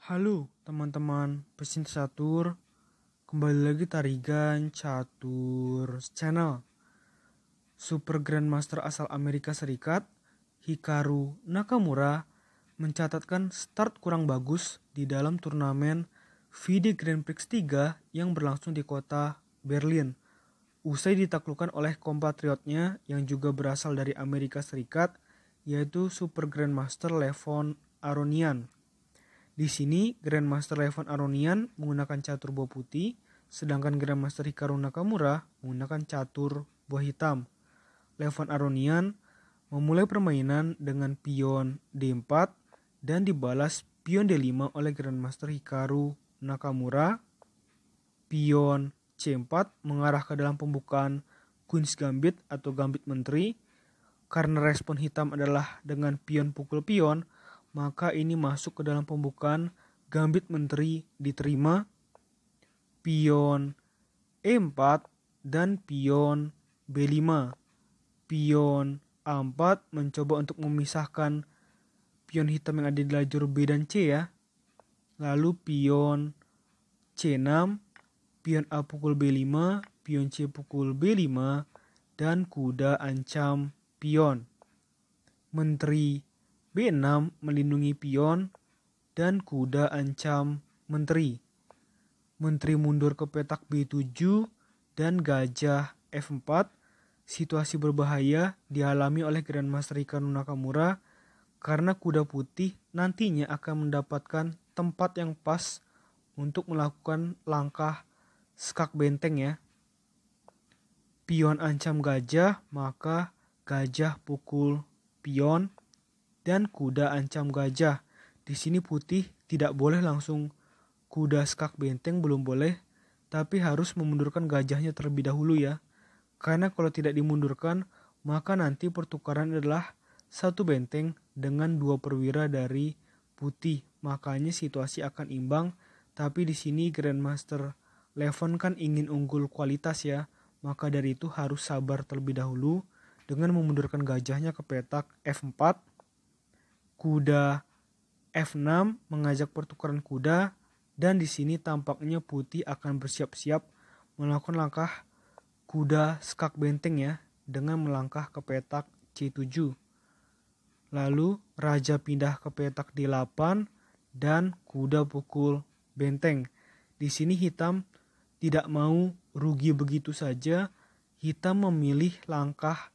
Halo teman-teman pecinta catur, kembali lagi Tarigan Catur Channel. Super Grandmaster asal Amerika Serikat, Hikaru Nakamura, mencatatkan start kurang bagus di dalam turnamen FIDE Grand Prix 3 yang berlangsung di kota Berlin. Usai ditaklukkan oleh kompatriotnya yang juga berasal dari Amerika Serikat, yaitu Super Grandmaster Levon Aronian. Di sini Grandmaster Levon Aronian menggunakan catur buah putih, sedangkan Grandmaster Hikaru Nakamura menggunakan catur buah hitam. Levon Aronian memulai permainan dengan pion D4 dan dibalas pion D5 oleh Grandmaster Hikaru Nakamura. Pion C4 mengarah ke dalam pembukaan Queen's Gambit atau Gambit Menteri. Karena respon hitam adalah dengan pion pukul pion, maka ini masuk ke dalam pembukaan Gambit Menteri diterima. Pion E4 dan pion B5. Pion A4 mencoba untuk memisahkan pion hitam yang ada di lajur B dan C ya. Lalu pion C6, pion A pukul B5, pion C pukul B5, dan kuda ancam pion. Menteri B6 melindungi pion dan kuda ancam menteri. Menteri mundur ke petak B7 dan gajah F4. Situasi berbahaya dialami oleh Grandmaster Hikaru Nakamura karena kuda putih nantinya akan mendapatkan tempat yang pas untuk melakukan langkah skak benteng ya. Pion ancam gajah, maka gajah pukul pion dan kuda ancam gajah. Di sini putih tidak boleh langsung kuda skak benteng, belum boleh, tapi harus memundurkan gajahnya terlebih dahulu ya. Karena kalau tidak dimundurkan, maka nanti pertukaran adalah satu benteng dengan dua perwira dari putih. Makanya situasi akan imbang, tapi di sini Grandmaster Levon kan ingin unggul kualitas ya. Maka dari itu harus sabar terlebih dahulu dengan memundurkan gajahnya ke petak F4. Kuda F6 mengajak pertukaran kuda dan di sini tampaknya putih akan bersiap-siap melakukan langkah kuda skak benteng ya dengan melangkah ke petak C7. Lalu raja pindah ke petak D8 dan kuda pukul benteng. Di sini hitam tidak mau rugi begitu saja. Hitam memilih langkah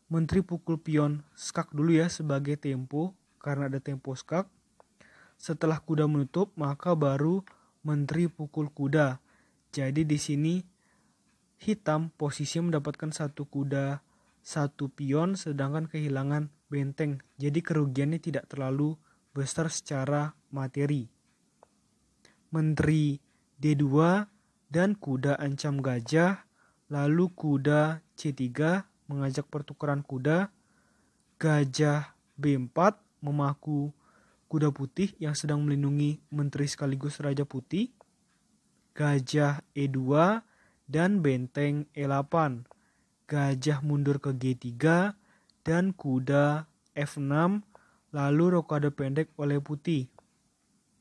menteri pukul pion skak dulu ya sebagai tempo karena ada tempo skak. Setelah kuda menutup, maka baru menteri pukul kuda. Jadi di sini hitam posisi mendapatkan satu kuda, satu pion, sedangkan kehilangan benteng. Jadi kerugiannya tidak terlalu besar secara materi. Menteri D2 dan kuda ancam gajah, lalu kuda C3 mengajak pertukaran kuda, gajah B4 memaku kuda putih yang sedang melindungi menteri sekaligus raja putih, gajah E2 dan benteng E8, gajah mundur ke G3 dan kuda F6, lalu rokade pendek oleh putih.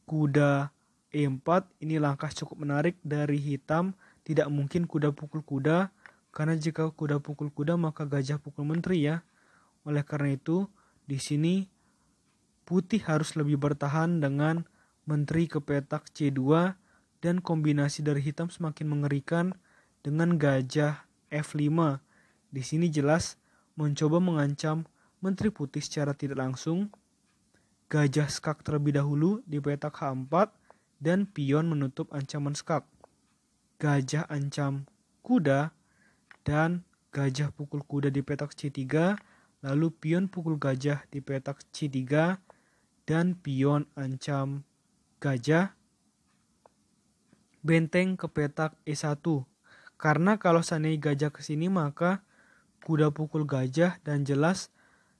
Kuda E4 ini langkah cukup menarik dari hitam, tidak mungkin kuda pukul kuda, karena jika kuda pukul kuda maka gajah pukul menteri ya. Oleh karena itu di sini putih harus lebih bertahan dengan menteri ke petak C2 dan kombinasi dari hitam semakin mengerikan dengan gajah F5. Di sini jelas mencoba mengancam menteri putih secara tidak langsung. Gajah skak terlebih dahulu di petak H4 dan pion menutup ancaman skak. Gajah ancam kuda dan gajah pukul kuda di petak C3, lalu pion pukul gajah di petak C3 dan pion ancam gajah. Benteng ke petak E1. Karena kalau seandainya gajah ke sini maka kuda pukul gajah dan jelas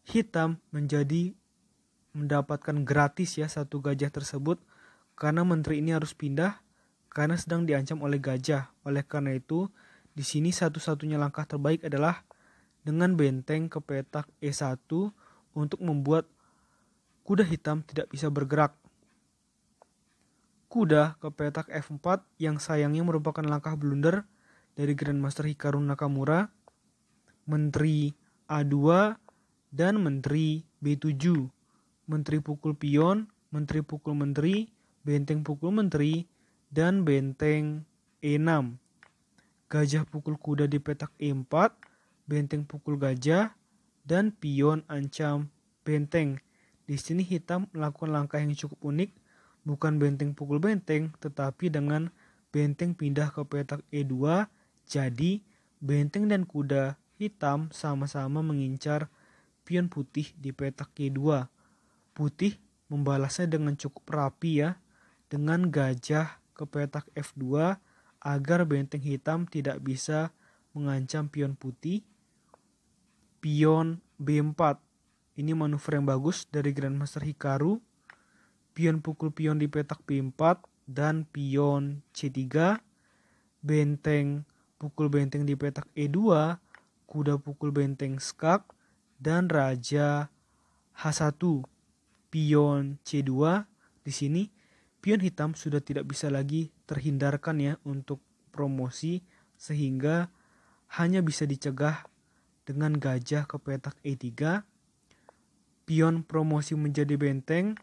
hitam menjadi mendapatkan gratis ya satu gajah tersebut karena menteri ini harus pindah karena sedang diancam oleh gajah. Oleh karena itu di sini satu-satunya langkah terbaik adalah dengan benteng ke petak E1 untuk membuat kuda hitam tidak bisa bergerak. kuda ke petak F4 yang sayangnya merupakan langkah blunder dari Grandmaster Hikaru Nakamura, menteri A2 dan menteri B7, menteri pukul pion, menteri pukul menteri, benteng pukul menteri, dan benteng E6. Gajah pukul kuda di petak E4, benteng pukul gajah, dan pion ancam benteng. Di sini hitam melakukan langkah yang cukup unik, bukan benteng pukul benteng, tetapi dengan benteng pindah ke petak E2, jadi benteng dan kuda hitam sama-sama mengincar pion putih di petak E2. Putih membalasnya dengan cukup rapi ya, dengan gajah ke petak F2 agar benteng hitam tidak bisa mengancam pion putih. Pion B4, ini manuver yang bagus dari Grandmaster Hikaru. Pion pukul pion di petak B4 dan pion C3, benteng pukul benteng di petak E2, kuda pukul benteng skak, dan raja H1, pion C2. Di sini pion hitam sudah tidak bisa lagi terhindarkan ya untuk promosi, sehingga hanya bisa dicegah dengan gajah ke petak E3. Pion promosi menjadi benteng,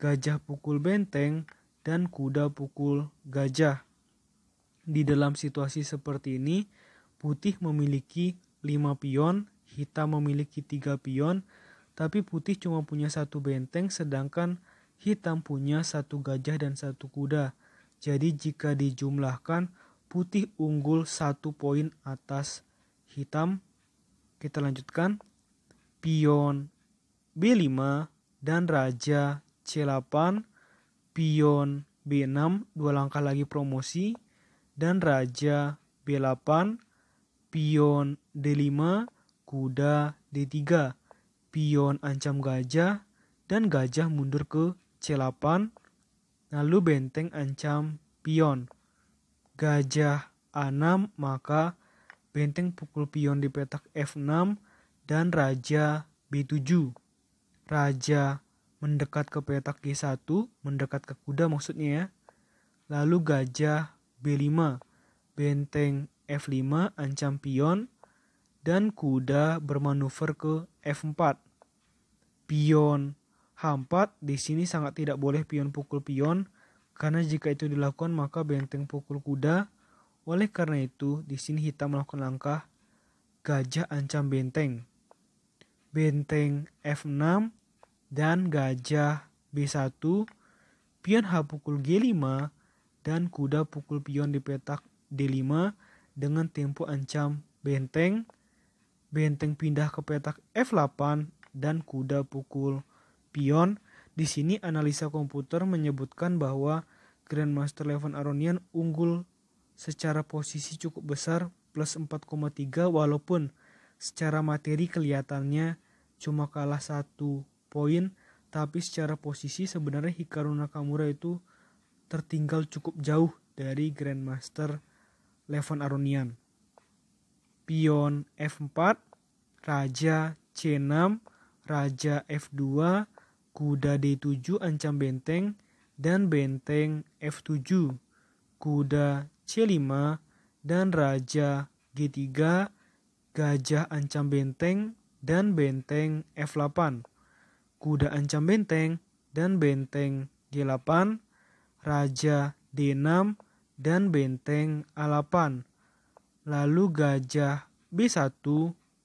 gajah pukul benteng, dan kuda pukul gajah. Di dalam situasi seperti ini, putih memiliki 5 pion, hitam memiliki 3 pion, tapi putih cuma punya 1 benteng, sedangkan hitam punya 1 gajah dan 1 kuda. Jadi jika dijumlahkan, putih unggul 1 poin atas hitam. Kita lanjutkan. Pion B5 dan raja C8, pion B6, 2 langkah lagi promosi, dan raja B8, pion D5, kuda D3, pion ancam gajah, dan gajah mundur ke C8, lalu benteng ancam pion. Gajah A6, maka benteng pukul pion di petak F6 dan raja B7. Raja mendekat ke petak G1, mendekat ke kuda maksudnya ya. Lalu gajah B5, benteng F5 ancam pion, dan kuda bermanuver ke F4. Pion H4, di sini sangat tidak boleh pion pukul pion, karena jika itu dilakukan maka benteng pukul kuda. Oleh karena itu, di sini hitam melakukan langkah gajah ancam benteng. Benteng F6 dan gajah B1, pion H pukul G5, dan kuda pukul pion di petak D5 dengan tempo ancam benteng. Benteng pindah ke petak F8 dan kuda pukul pion. Di sini analisa komputer menyebutkan bahwa Grandmaster Levan Aronian unggul secara posisi cukup besar plus 4,3, walaupun secara materi kelihatannya cuma kalah 1 poin, tapi secara posisi sebenarnya Hikaru Nakamura itu tertinggal cukup jauh dari Grandmaster Levan Aronian. Pion F4, raja C6, raja F2, kuda D7 ancam benteng, dan benteng F7, kuda C5, dan raja G3, gajah ancam benteng, dan benteng F8, kuda ancam benteng, dan benteng G8, raja D6, dan benteng A8. Lalu gajah B1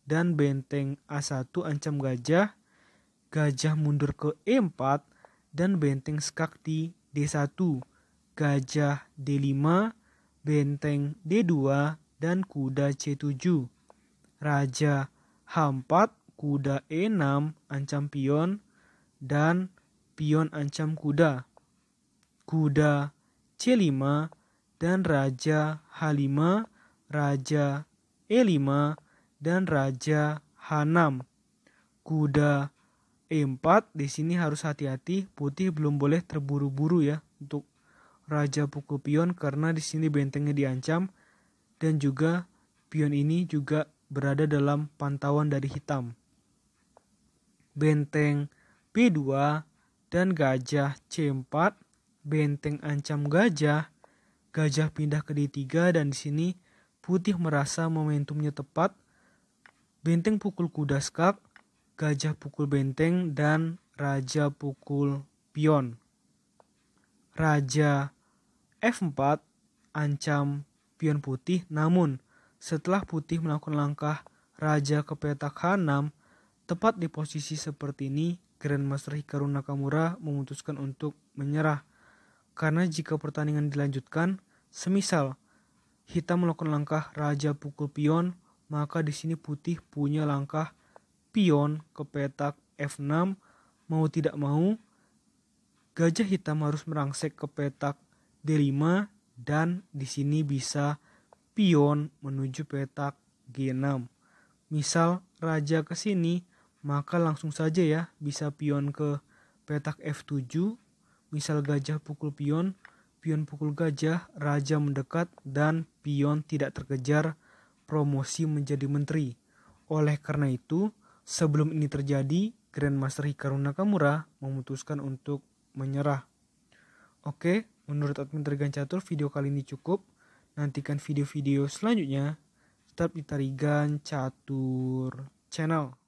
dan benteng A1 ancam gajah, gajah mundur ke E4, dan benteng skak di D1, gajah D5, benteng D2, dan kuda C7, raja H4, kuda E6 ancam pion, dan pion ancam kuda, kuda C5, dan raja H5, raja E5, dan raja H6. Kuda E4, di sini harus hati-hati, putih belum boleh terburu-buru ya untuk raja pukul pion, karena di sini bentengnya diancam dan juga pion ini juga berada dalam pantauan dari hitam. Benteng P2 dan gajah C4, benteng ancam gajah, gajah pindah ke D3 dan di sini putih merasa momentumnya tepat. Benteng pukul kuda skak, gajah pukul benteng dan raja pukul pion. Raja F4 ancam pion putih, namun setelah putih melakukan langkah raja ke petak H6, tepat di posisi seperti ini, Grandmaster Hikaru Nakamura memutuskan untuk menyerah. Karena jika pertandingan dilanjutkan, semisal hitam melakukan langkah raja pukul pion, maka di sini putih punya langkah pion ke petak F6. Mau tidak mau, gajah hitam harus merangsek ke petak D5 dan di sini bisa pion menuju petak G6. Misal raja ke sini, maka langsung saja ya bisa pion ke petak F7. Misal gajah pukul pion pukul gajah, raja mendekat dan pion tidak terkejar, promosi menjadi menteri. Oleh karena itu, sebelum ini terjadi, Grandmaster Hikaru Nakamura memutuskan untuk menyerah. Oke, menurut admin Trigan Catur, video kali ini cukup. Nantikan video-video selanjutnya. Tetap di Trigan Catur Channel.